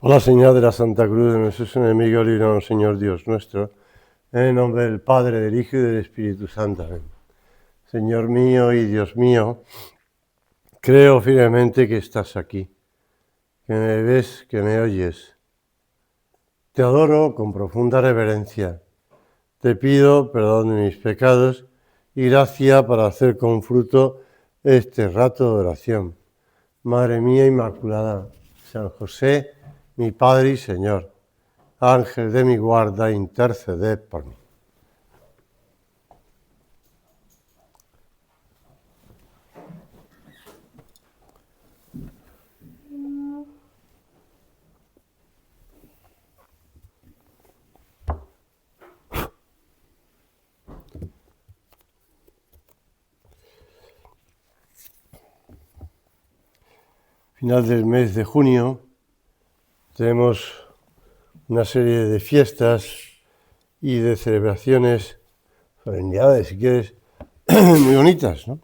Por la señal de la Santa Cruz de nuestros enemigos, líbranos, Señor Dios nuestro, en el nombre del Padre, del Hijo y del Espíritu Santo. Amén. Señor mío y Dios mío, creo firmemente que estás aquí, que me ves, que me oyes. Te adoro con profunda reverencia. Te pido perdón de mis pecados y gracia para hacer con fruto este rato de oración. Madre mía Inmaculada, San José, mi Padre y Señor, Ángel de mi guarda, interceded por mí. Final del mes de junio tenemos una serie de fiestas y de celebraciones, solemnidades, si quieres, muy bonitas, ¿no?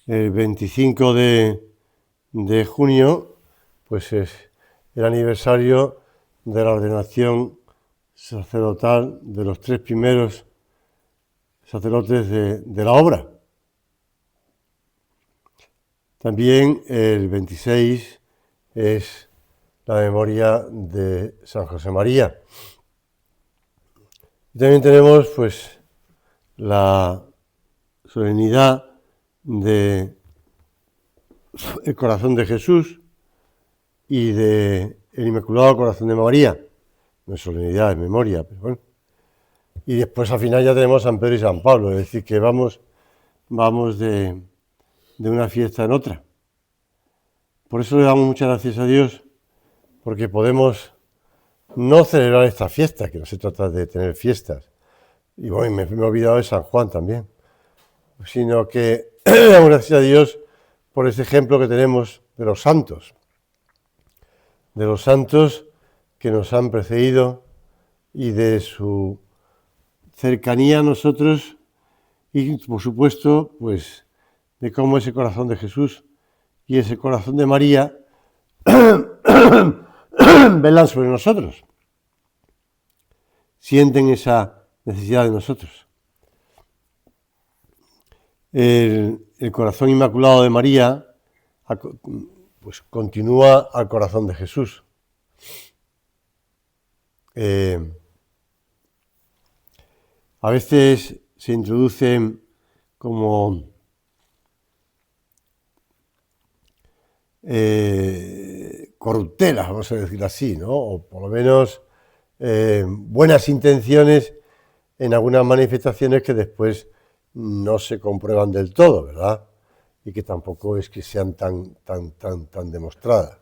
El 25 de junio, pues es el aniversario de la ordenación sacerdotal de los 3 primeros sacerdotes de la obra. También el 26 es la memoria de San José María. Y también tenemos pues la solemnidad del Corazón de Jesús y del Inmaculado Corazón de María. No es solemnidad, es memoria, pero bueno. Y después al final ya tenemos San Pedro y San Pablo, es decir, que vamos de una fiesta en otra. Por eso le damos muchas gracias a Dios, porque podemos no celebrar esta fiesta, que no se trata de tener fiestas. Y bueno, me he olvidado de San Juan también, sino que damos gracias a Dios por ese ejemplo que tenemos de los santos que nos han precedido y de su cercanía a nosotros y, por supuesto, pues de cómo ese corazón de Jesús y ese corazón de María velan sobre nosotros, sienten esa necesidad de nosotros. El corazón inmaculado de María pues continúa al corazón de Jesús. A veces se introducen como corruptelas, vamos a decir así, ¿no? O por lo menos buenas intenciones en algunas manifestaciones que después no se comprueban del todo, ¿verdad? Y que tampoco es que sean tan demostradas.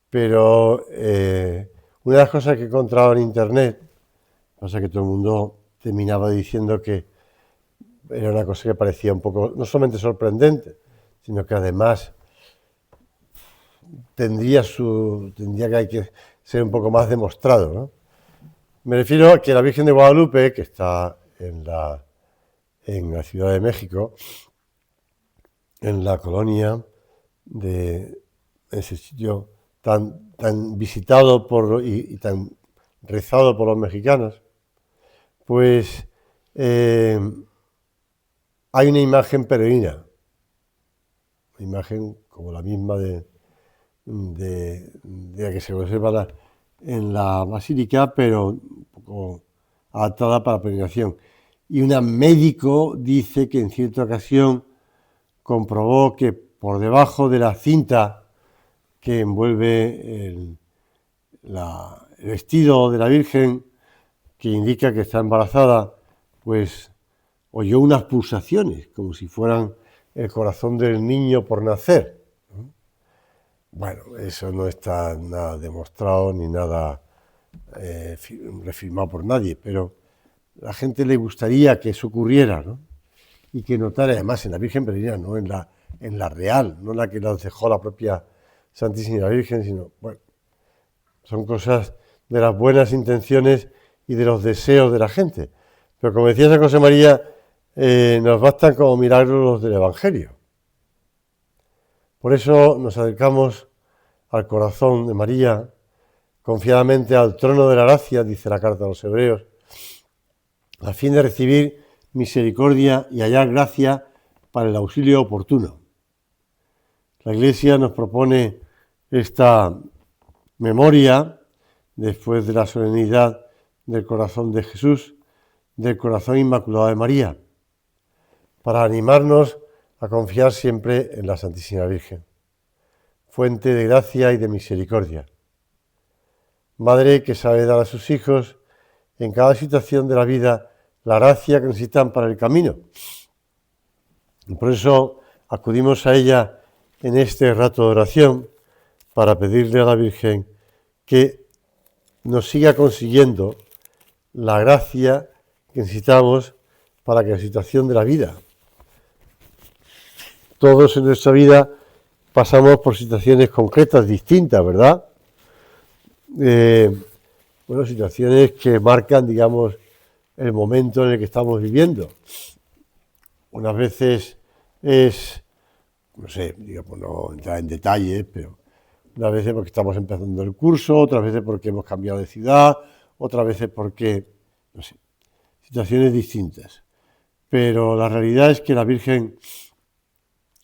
Pero una de las cosas que he encontrado en internet, pasa que todo el mundo terminaba diciendo que era una cosa que parecía un poco, no solamente sorprendente, sino que además tendría que ser un poco más demostrado, ¿no? Me refiero a que la Virgen de Guadalupe, que está en la Ciudad de México, en la colonia de ese sitio tan visitado y tan rezado por los mexicanos, pues hay una imagen peregrina, una imagen como la misma de la que se conserva en la basílica, pero un poco adaptada para la peregrinación. Y un médico dice que en cierta ocasión comprobó que por debajo de la cinta que envuelve el vestido de la Virgen, que indica que está embarazada, pues oyó unas pulsaciones, como si fueran el corazón del niño por nacer. Bueno, eso no está nada demostrado ni nada refirmado por nadie, pero a la gente le gustaría que eso ocurriera, ¿no? Y que notara, además, en la Virgen Peregrina, no en la real, no en la que nos dejó la propia Santísima Virgen, sino, bueno, son cosas de las buenas intenciones y de los deseos de la gente. Pero como decía San José María, nos bastan como milagros los del Evangelio. Por eso nos acercamos al corazón de María, confiadamente al trono de la gracia, dice la carta a los Hebreos, a fin de recibir misericordia y hallar gracia para el auxilio oportuno. La Iglesia nos propone esta memoria, después de la solemnidad del corazón de Jesús, del corazón inmaculado de María, para animarnos a confiar siempre en la Santísima Virgen, fuente de gracia y de misericordia. Madre que sabe dar a sus hijos en cada situación de la vida la gracia que necesitan para el camino. Y por eso acudimos a ella en este rato de oración para pedirle a la Virgen que nos siga consiguiendo la gracia que necesitamos para que la situación de la vida. Todos en nuestra vida pasamos por situaciones concretas distintas, ¿verdad? Situaciones que marcan, digamos, el momento en el que estamos viviendo. Unas veces es, no sé, digamos, no entrar en detalles, pero unas veces porque estamos empezando el curso, otras veces porque hemos cambiado de ciudad, otras veces porque, no sé, situaciones distintas. Pero la realidad es que la Virgen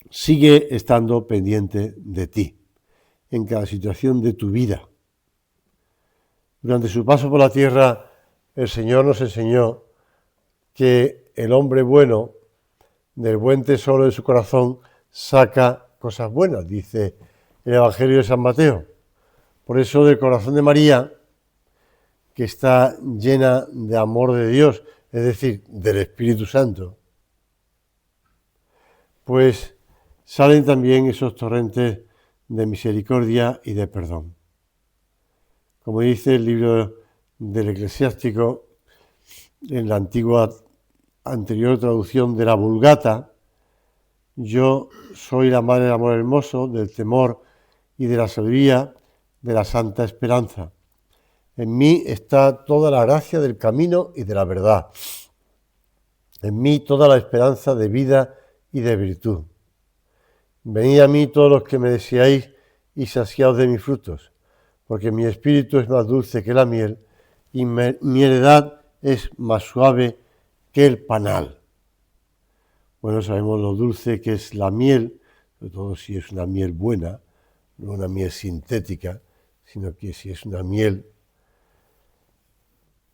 sigue estando pendiente de ti, en cada situación de tu vida. Durante su paso por la tierra, el Señor nos enseñó que el hombre bueno, del buen tesoro de su corazón, saca cosas buenas, dice el Evangelio de San Mateo. Por eso del corazón de María, que está llena de amor de Dios, es decir, del Espíritu Santo, pues salen también esos torrentes de misericordia y de perdón. Como dice el libro del Eclesiástico, en la anterior traducción de la Vulgata, yo soy la madre del amor hermoso, del temor y de la sabiduría, de la santa esperanza. En mí está toda la gracia del camino y de la verdad. En mí toda la esperanza de vida y de virtud. Venid a mí todos los que me deseáis y saciaos de mis frutos, porque mi espíritu es más dulce que la miel y mi heredad es más suave que el panal. Bueno, sabemos lo dulce que es la miel, sobre todo si es una miel buena, no una miel sintética, sino que si es una miel.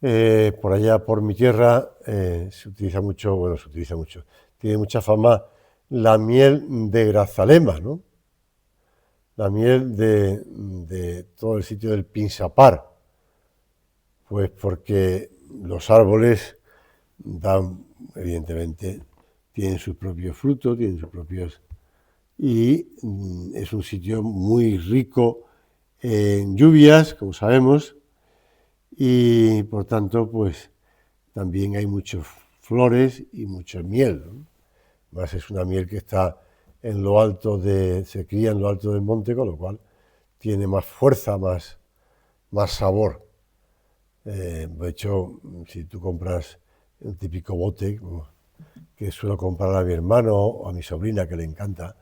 Por allá, por mi tierra, se utiliza mucho, tiene mucha fama la miel de Grazalema, ¿no? La miel de todo el sitio del Pinsapar, pues porque los árboles dan, evidentemente, tienen sus propios frutos, tienen sus propios... y es un sitio muy rico en lluvias, como sabemos, y por tanto, pues también hay muchas flores y mucha miel, ¿no? Más es una miel que está en lo alto se cría en lo alto del monte, con lo cual tiene más fuerza, más sabor. De hecho, si tú compras el típico bote, que suelo comprar a mi hermano o a mi sobrina, que le encanta,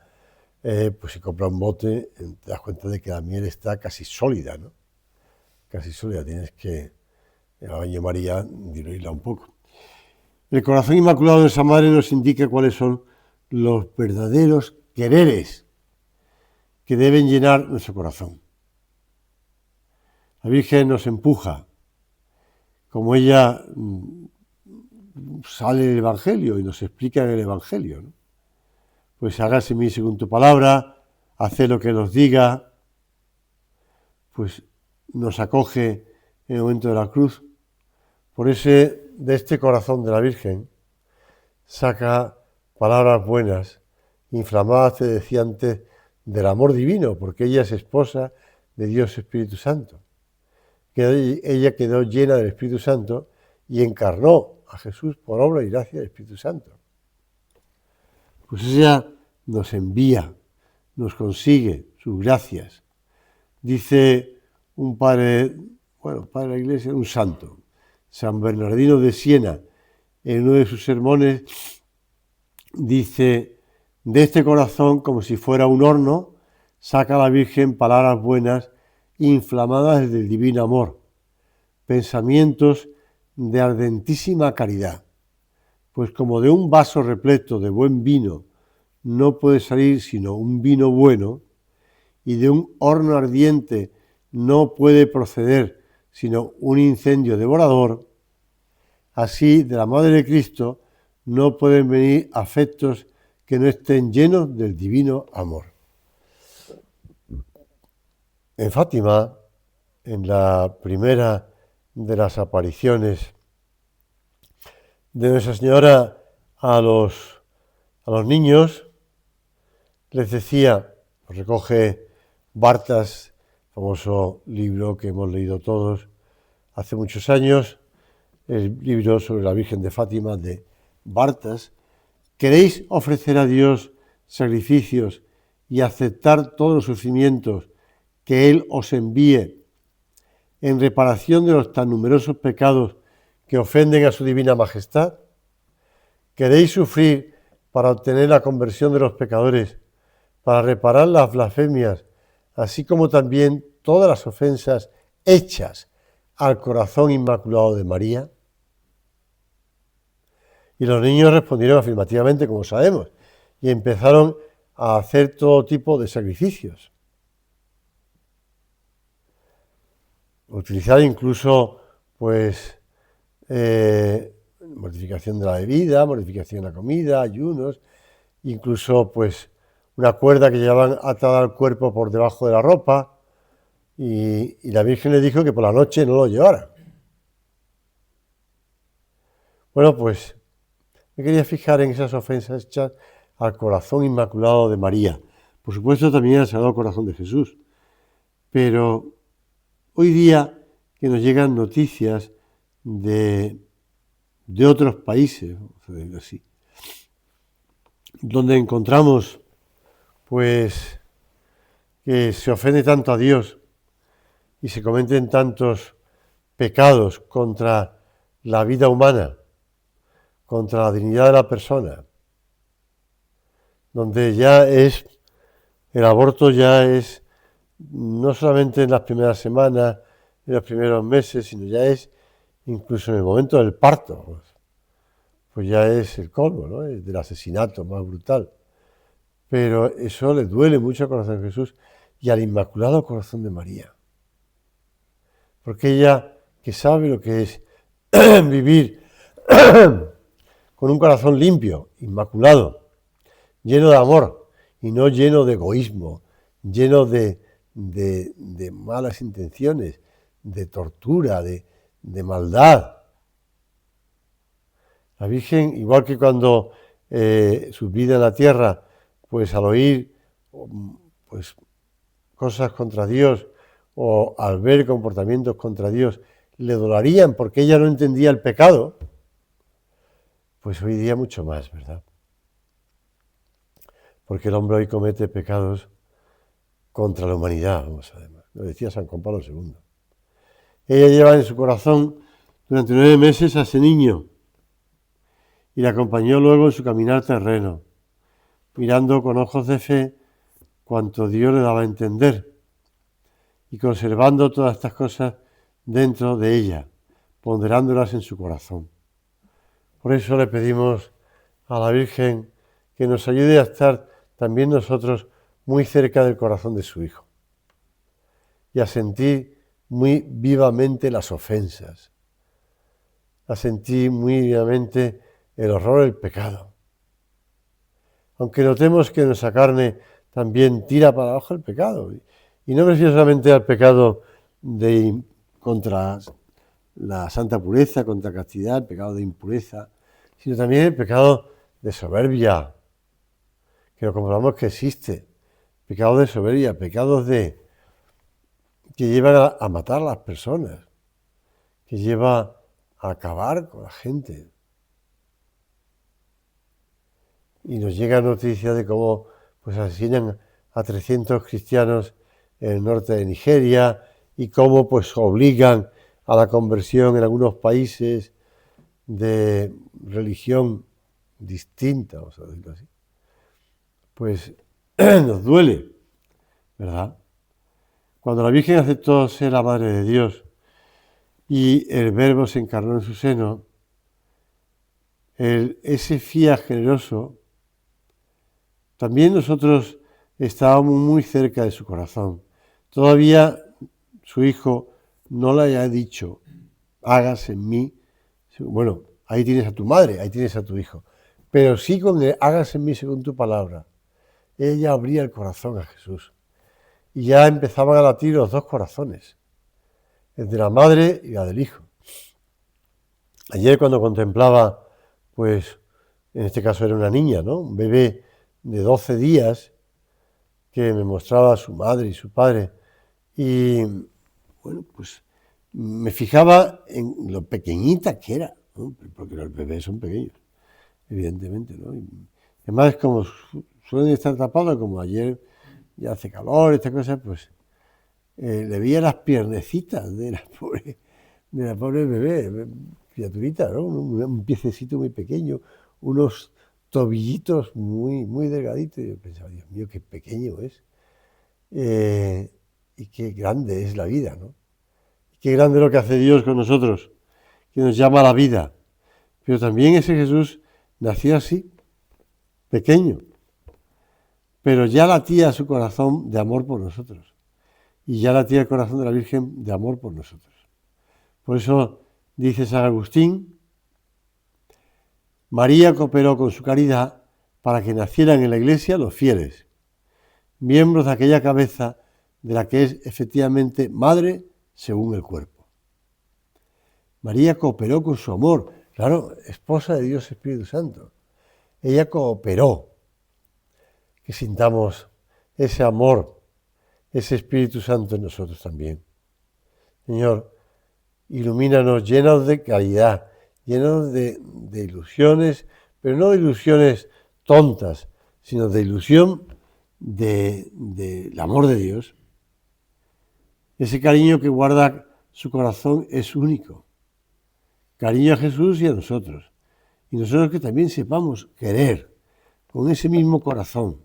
pues si compra un bote, te das cuenta de que la miel está casi sólida, ¿no? Casi sólida, tienes que, en el baño María, diluirla un poco. El corazón inmaculado de esa madre nos indica cuáles son los verdaderos quereres que deben llenar nuestro corazón. La Virgen nos empuja, como ella sale en el Evangelio y nos explica en el Evangelio, ¿no? Pues hágase en mí según tu palabra, hace lo que nos diga, pues nos acoge en el momento de la cruz. Por ese, de este corazón de la Virgen, saca palabras buenas, inflamadas, te decía antes, del amor divino, porque ella es esposa de Dios Espíritu Santo. Ella quedó llena del Espíritu Santo y encarnó a Jesús por obra y gracia del Espíritu Santo. Pues ella nos envía, nos consigue sus gracias. Dice un padre de la Iglesia, un santo, San Bernardino de Siena, en uno de sus sermones, dice: de este corazón, como si fuera un horno, saca a la Virgen palabras buenas inflamadas desde el divino amor, pensamientos de ardentísima caridad, pues como de un vaso repleto de buen vino no puede salir sino un vino bueno, y de un horno ardiente no puede proceder sino un incendio devorador, así de la Madre de Cristo no pueden venir afectos que no estén llenos del divino amor. En Fátima, en la primera de las apariciones de Nuestra Señora a los niños, les decía, recoge Bartas, famoso libro que hemos leído todos hace muchos años, el libro sobre la Virgen de Fátima de Bartas: ¿queréis ofrecer a Dios sacrificios y aceptar todos los sufrimientos que Él os envíe en reparación de los tan numerosos pecados que ofenden a su divina majestad? ¿Queréis sufrir para obtener la conversión de los pecadores, para reparar las blasfemias, así como también todas las ofensas hechas al corazón inmaculado de María? Y los niños respondieron afirmativamente, como sabemos, y empezaron a hacer todo tipo de sacrificios. Utilizar incluso, mortificación de la bebida, mortificación de la comida, ayunos, incluso, una cuerda que llevaban atada al cuerpo por debajo de la ropa, y la Virgen le dijo que por la noche no lo llevara. Bueno, pues me quería fijar en esas ofensas hechas al corazón inmaculado de María. Por supuesto también al Sagrado Corazón de Jesús. Pero hoy día que nos llegan noticias de otros países, vamos a decirlo así, donde encontramos que se ofende tanto a Dios y se cometen tantos pecados contra la vida humana, contra la dignidad de la persona, donde el aborto ya es no solamente en las primeras semanas, en los primeros meses, sino ya es incluso en el momento del parto, pues ya es el colmo, ¿no? Es del asesinato más brutal. Pero eso le duele mucho al corazón de Jesús y al Inmaculado Corazón de María. Porque ella, que sabe lo que es vivir con un corazón limpio, inmaculado, lleno de amor y no lleno de egoísmo, lleno de malas intenciones, de tortura, de maldad. La Virgen, igual que cuando su vida en la tierra, al oír cosas contra Dios o al ver comportamientos contra Dios, le dolarían porque ella no entendía el pecado, pues hoy día mucho más, ¿verdad? Porque el hombre hoy comete pecados contra la humanidad, vamos a ver. Lo decía San Juan Pablo II. Ella lleva en su corazón durante 9 meses a ese niño y le acompañó luego en su caminar terreno, mirando con ojos de fe cuanto Dios le daba a entender y conservando todas estas cosas dentro de ella, ponderándolas en su corazón. Por eso le pedimos a la Virgen que nos ayude a estar también nosotros muy cerca del corazón de su Hijo y a sentir muy vivamente las ofensas, a sentir muy vivamente el horror del pecado. Aunque notemos que nuestra carne también tira para abajo el pecado, y no me refiero solamente al pecado contra la santa pureza, contra castidad, el pecado de impureza, sino también el pecado de soberbia, que lo comprobamos que existe, pecado de soberbia, pecados que llevan a matar a las personas, que lleva a acabar con la gente. Y nos llega noticia de cómo asesinan a 300 cristianos en el norte de Nigeria y cómo obligan a la conversión en algunos países de religión distinta, vamos a decirlo así. Nos duele, ¿verdad? Cuando la Virgen aceptó ser la Madre de Dios y el Verbo se encarnó en su seno, ese fiat generoso, también nosotros estábamos muy cerca de su corazón. Todavía su Hijo no le haya dicho, hágase en mí. Bueno, ahí tienes a tu madre, ahí tienes a tu hijo. Pero sí con el hágase en mí según tu palabra. Ella abría el corazón a Jesús. Y ya empezaban a latir los dos corazones, el de la madre y la del hijo. Ayer cuando contemplaba, pues, en este caso era una niña, ¿no? Un bebé de 12 días que me mostraba a su madre y su padre. Y, bueno, pues me fijaba en lo pequeñita que era, ¿no? Porque los bebés son pequeños, evidentemente, ¿no? Y además, como suelen estar tapados, como ayer ya hace calor, estas cosas, pues le veía las piernecitas de la pobre bebé, criaturita, ¿no? Un piececito muy pequeño, unos tobillitos muy, muy delgaditos. Y yo pensaba, Dios mío, qué pequeño es. Y qué grande es la vida, ¿no? Y qué grande es lo que hace Dios con nosotros, que nos llama a la vida. Pero también ese Jesús nació así, pequeño, pero ya latía su corazón de amor por nosotros. Y ya latía el corazón de la Virgen de amor por nosotros. Por eso dice San Agustín, María cooperó con su caridad para que nacieran en la Iglesia los fieles, miembros de aquella cabeza de la que es efectivamente madre según el cuerpo. María cooperó con su amor, claro, esposa de Dios Espíritu Santo. Ella cooperó, que sintamos ese amor, ese Espíritu Santo en nosotros también. Señor, ilumínanos llenos de caridad, llenos de ilusiones, pero no de ilusiones tontas, sino de ilusión del amor de Dios. Ese cariño que guarda su corazón es único. Cariño a Jesús y a nosotros. Y nosotros que también sepamos querer con ese mismo corazón.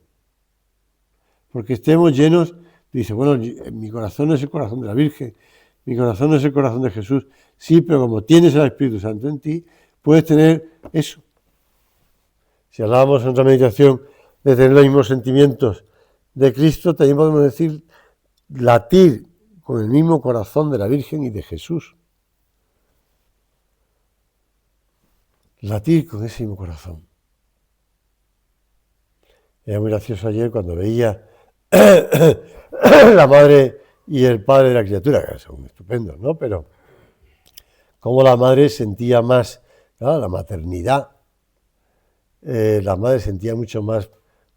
Porque estemos llenos, dice, bueno, mi corazón no es el corazón de la Virgen, mi corazón no es el corazón de Jesús. Sí, pero como tienes al Espíritu Santo en ti, puedes tener eso. Si hablábamos en otra meditación de tener los mismos sentimientos de Cristo, también podemos decir latir con el mismo corazón de la Virgen y de Jesús. Latir con ese mismo corazón. Era muy gracioso ayer cuando veía la madre y el padre de la criatura, que son estupendos, ¿no? Pero cómo la madre sentía más, claro, la maternidad. La madre sentía mucho más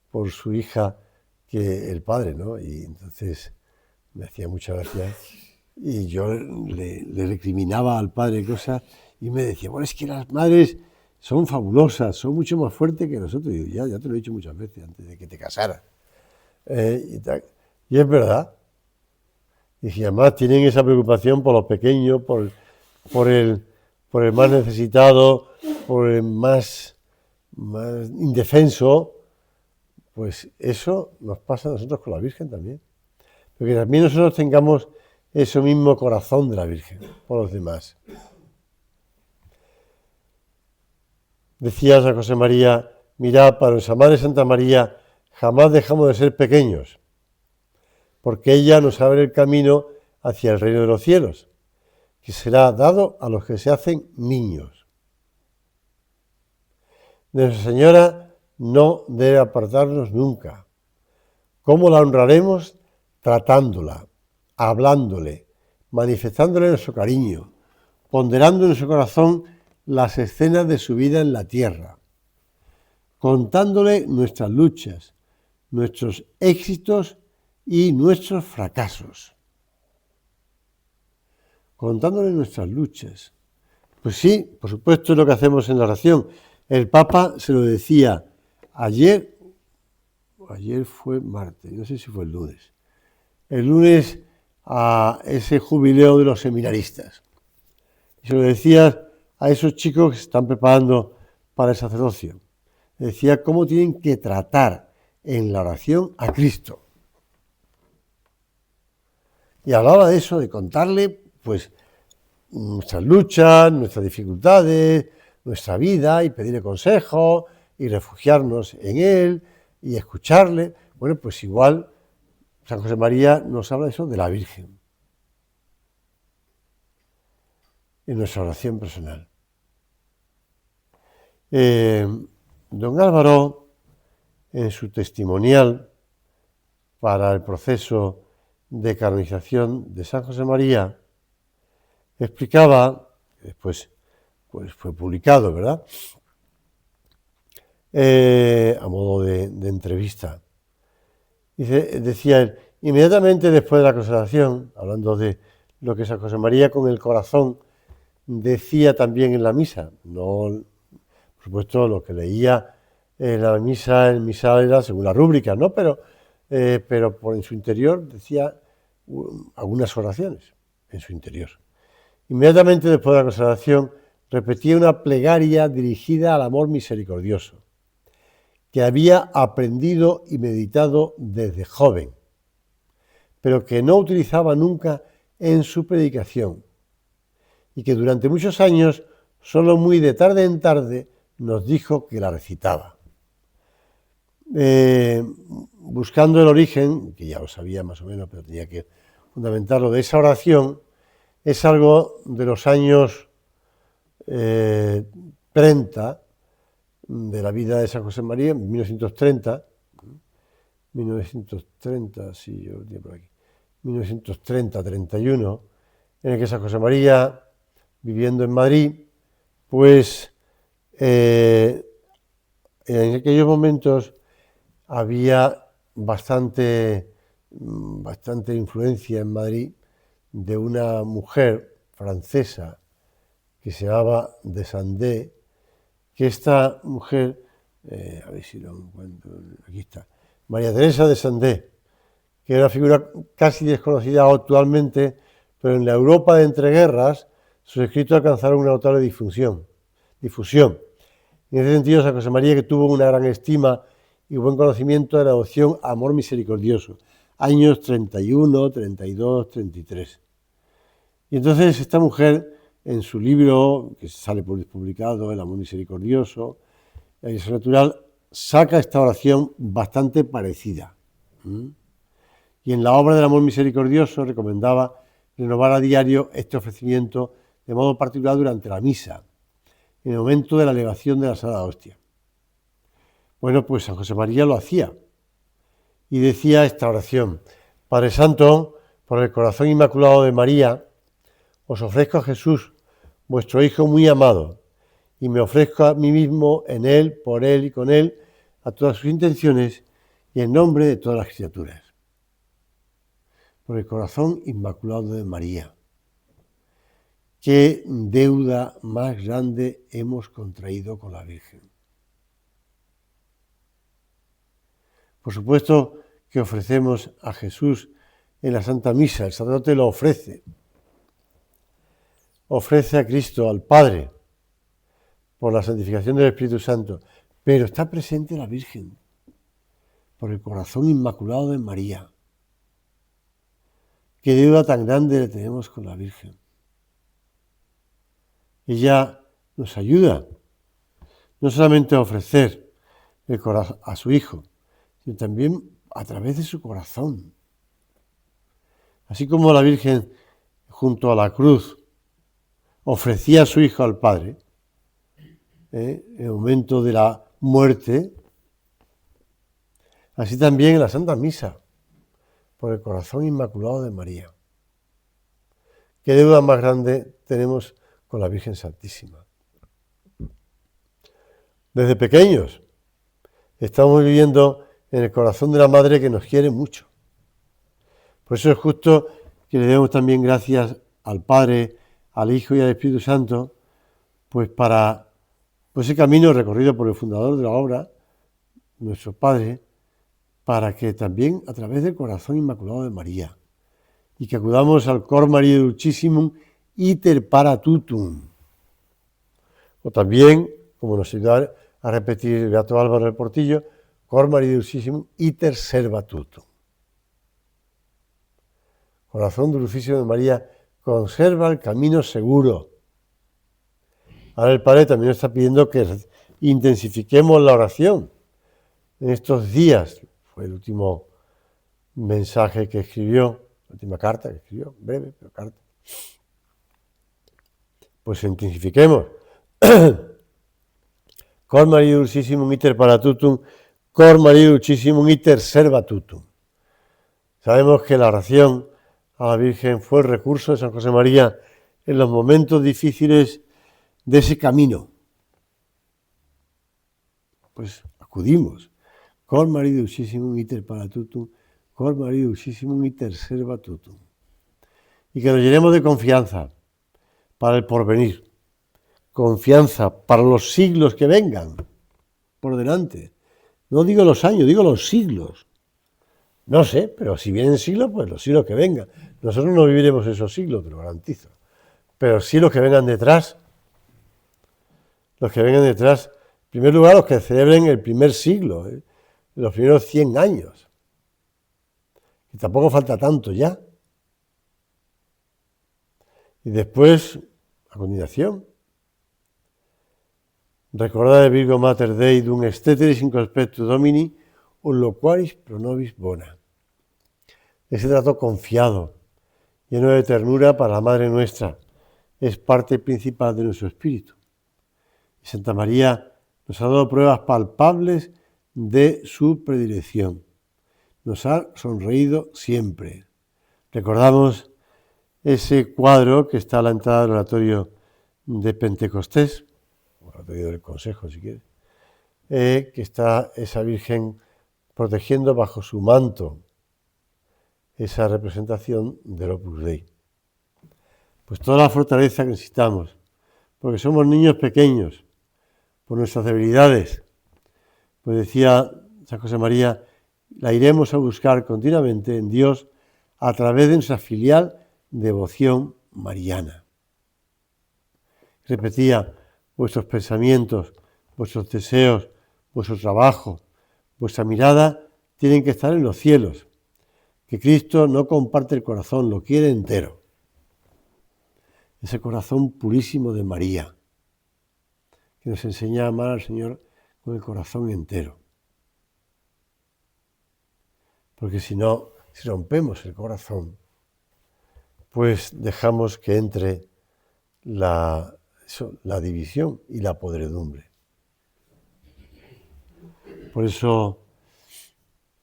por su hija que el padre, ¿no? Y entonces me hacía mucha gracia. Y yo le recriminaba al padre cosas y me decía, bueno, es que las madres son fabulosas, son mucho más fuertes que nosotros. Y yo, ya te lo he dicho muchas veces antes de que te casaras. Y es verdad. Y si además tienen esa preocupación por los pequeños, por el más necesitado, por el más indefenso, pues eso nos pasa a nosotros con la Virgen también. Porque también nosotros tengamos ese mismo corazón de la Virgen por los demás. Decía San José María, mirad, para nuestra Madre Santa María jamás dejamos de ser pequeños, porque ella nos abre el camino hacia el reino de los cielos, que será dado a los que se hacen niños. De Nuestra Señora no debe apartarnos nunca. ¿Cómo la honraremos? Tratándola, hablándole, manifestándole nuestro cariño, ponderando en su corazón las escenas de su vida en la tierra, contándole nuestras luchas, nuestros éxitos y nuestros fracasos. Contándole nuestras luchas. Pues sí, por supuesto es lo que hacemos en la oración. El Papa se lo decía ayer fue martes, no sé si fue el lunes a ese jubileo de los seminaristas. Y se lo decía a esos chicos que se están preparando para el sacerdocio. Decía cómo tienen que tratar en la oración a Cristo. Y hablaba de eso, de contarle, pues, nuestras luchas, nuestras dificultades, nuestra vida, y pedirle consejo, y refugiarnos en él, y escucharle. Bueno, pues igual San José María nos habla de eso, de la Virgen, en nuestra oración personal. Don Álvaro, en su testimonial para el proceso de canonización de San José María, explicaba, después pues fue publicado, ¿verdad?, a modo de entrevista. Decía él, inmediatamente después de la consagración, hablando de lo que San José María con el corazón decía también en la misa, no, por supuesto, lo que leía en la misa, el misal era según la rúbrica, ¿no? Pero por en su interior decía algunas oraciones en su interior. Inmediatamente después de la consagración repetía una plegaria dirigida al amor misericordioso, que había aprendido y meditado desde joven, pero que no utilizaba nunca en su predicación, y que durante muchos años, solo muy de tarde en tarde, nos dijo que la recitaba. Buscando el origen, que ya lo sabía más o menos, pero tenía que fundamentarlo, de esa oración, es algo de los años 30, de la vida de San José María, en 1930, sí, yo lo tengo por aquí, 1930-31, en el que San José María, viviendo en Madrid, pues en aquellos momentos había bastante influencia en Madrid de una mujer francesa que se llamaba de Sandé, que esta mujer, a ver si lo encuentro, aquí está, María Teresa de Sandé, que era una figura casi desconocida actualmente, pero en la Europa de entreguerras sus escritos alcanzaron una notable difusión. En ese sentido, San José María, que tuvo una gran estima y buen conocimiento de la devoción a amor misericordioso, años 31, 32, 33. Y entonces esta mujer, en su libro, que sale publicado, El amor misericordioso, la Iglesia natural, saca esta oración bastante parecida. Y en la obra del amor misericordioso recomendaba renovar a diario este ofrecimiento de modo particular durante la misa, en el momento de la elevación de la Sagrada Hostia. Bueno, pues San José María lo hacía y decía esta oración: Padre Santo, por el corazón inmaculado de María, os ofrezco a Jesús, vuestro Hijo muy amado, y me ofrezco a mí mismo en Él, por Él y con Él, a todas sus intenciones y en nombre de todas las criaturas. Por el corazón inmaculado de María. ¿Qué deuda más grande hemos contraído con la Virgen? Por supuesto que ofrecemos a Jesús en la Santa Misa, el sacerdote lo ofrece a Cristo, al Padre, por la santificación del Espíritu Santo, pero está presente la Virgen, por el corazón inmaculado de María. ¿Qué deuda tan grande le tenemos con la Virgen? Ella nos ayuda no solamente a ofrecer a su Hijo, sino también a través de su corazón. Así como la Virgen, junto a la cruz, ofrecía a su Hijo al Padre, en el momento de la muerte, así también en la Santa Misa, por el corazón inmaculado de María. ¿Qué deuda más grande tenemos con la Virgen Santísima? Desde pequeños estamos viviendo en el corazón de la Madre, que nos quiere mucho. Por eso es justo que le demos también gracias al Padre, al Hijo y al Espíritu Santo, pues para ese camino recorrido por el fundador de la obra, nuestro Padre, para que también a través del corazón inmaculado de María, y que acudamos al Cor Maria Dulcissimum iter para tutum. O también, como nos ayuda a repetir el Beato Álvaro del Portillo, Cor Maria Dulcissimum iter serva tutum. Corazón dulcísimo de María, conserva el camino seguro. Ahora el Padre también nos está pidiendo que intensifiquemos la oración. En estos días, fue el último mensaje que escribió, la última carta que escribió, breve, pero carta. Pues intensifiquemos. Cor Maria dulcissimum iter paratutum, cor Maria dulcissimum iter servatutum. Sabemos que la oración a la Virgen fue el recurso de San José María en los momentos difíciles de ese camino. Pues acudimos. Cor Maria dulcissimum iter paratutum, cor Maria dulcissimum iter servatutum. Y que nos llenemos de confianza para el porvenir. Confianza para los siglos que vengan por delante. No digo los años, digo los siglos. No sé, pero si vienen siglos, pues los siglos que vengan. Nosotros no viviremos esos siglos, te lo garantizo. Pero sí los que vengan detrás. Los que vengan detrás. En primer lugar, los que celebren el primer siglo, los primeros 100 años. Y tampoco falta tanto ya. Y después, a continuación, recordad Virgo Mater Dei dum esteteris in conspectu Domini, un loquaris pro nobis bona. Ese trato confiado, lleno de ternura para la Madre nuestra, es parte principal de nuestro espíritu. Y Santa María nos ha dado pruebas palpables de su predilección. Nos ha sonreído siempre. Recordamos ese cuadro que está a la entrada del oratorio de Pentecostés, oratorio del Consejo si quieres, que está esa Virgen protegiendo bajo su manto esa representación del Opus Dei. Pues toda la fortaleza que necesitamos, porque somos niños pequeños, por nuestras debilidades. Pues decía San José María, la iremos a buscar continuamente en Dios a través de nuestra filial devoción mariana. Repetía, vuestros pensamientos, vuestros deseos, vuestro trabajo, vuestra mirada tienen que estar en los cielos, que Cristo no comparte el corazón, lo quiere entero. Ese corazón purísimo de María, que nos enseña a amar al Señor con el corazón entero. Porque si no, si rompemos el corazón, pues dejamos que entre la división y la podredumbre. Por eso,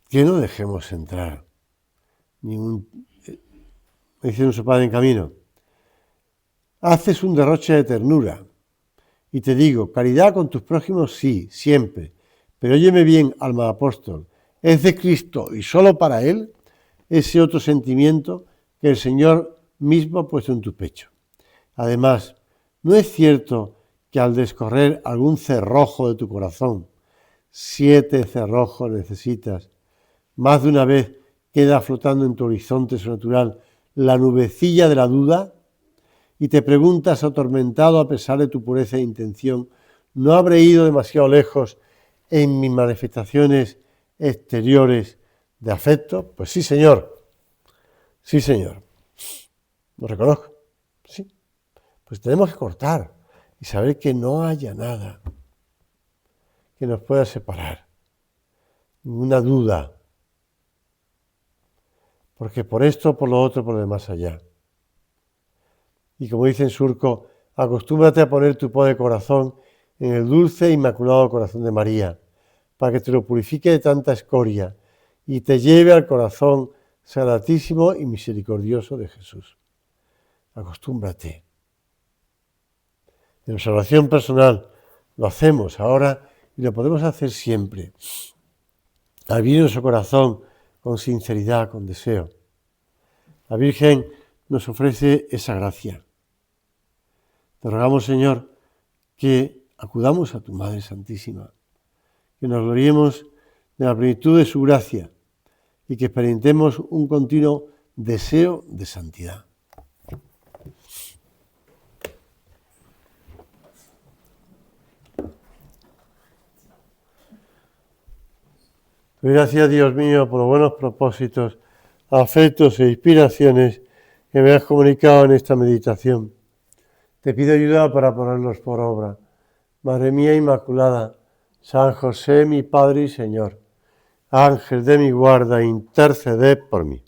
que no dejemos entrar ningún... Me dice nuestro Padre en camino, haces un derroche de ternura y te digo, caridad con tus prójimos sí, siempre, pero óyeme bien, alma apóstol, es de Cristo y solo para Él ese otro sentimiento que el Señor mismo ha puesto en tu pecho. Además, ¿no es cierto que al descorrer algún cerrojo de tu corazón, 7 cerrojos necesitas, más de una vez queda flotando en tu horizonte sobrenatural la nubecilla de la duda y te preguntas atormentado a pesar de tu pureza de intención, ¿no habré ido demasiado lejos en mis manifestaciones exteriores de afecto? Pues sí, Señor. Sí, Señor. Lo reconozco. Sí. Pues tenemos que cortar y saber que no haya nada que nos pueda separar. Ninguna duda. Porque por esto, por lo otro, por lo demás allá. Y como dice en Surco, acostúmbrate a poner tu pobre corazón en el dulce e inmaculado corazón de María, para que te lo purifique de tanta escoria y te lleve al corazón sagratísimo y misericordioso de Jesús. Acostúmbrate. En nuestra oración personal lo hacemos ahora y lo podemos hacer siempre. Abrir nuestro corazón con sinceridad, con deseo. La Virgen nos ofrece esa gracia. Te rogamos, Señor, que acudamos a tu Madre Santísima, que nos gloriemos de la plenitud de su gracia y que experimentemos un continuo deseo de santidad. Doy gracias, Dios mío, por los buenos propósitos, afectos e inspiraciones que me has comunicado en esta meditación. Te pido ayuda para ponerlos por obra. Madre mía Inmaculada, San José, mi Padre y Señor, Ángel de mi guarda, interceded por mí.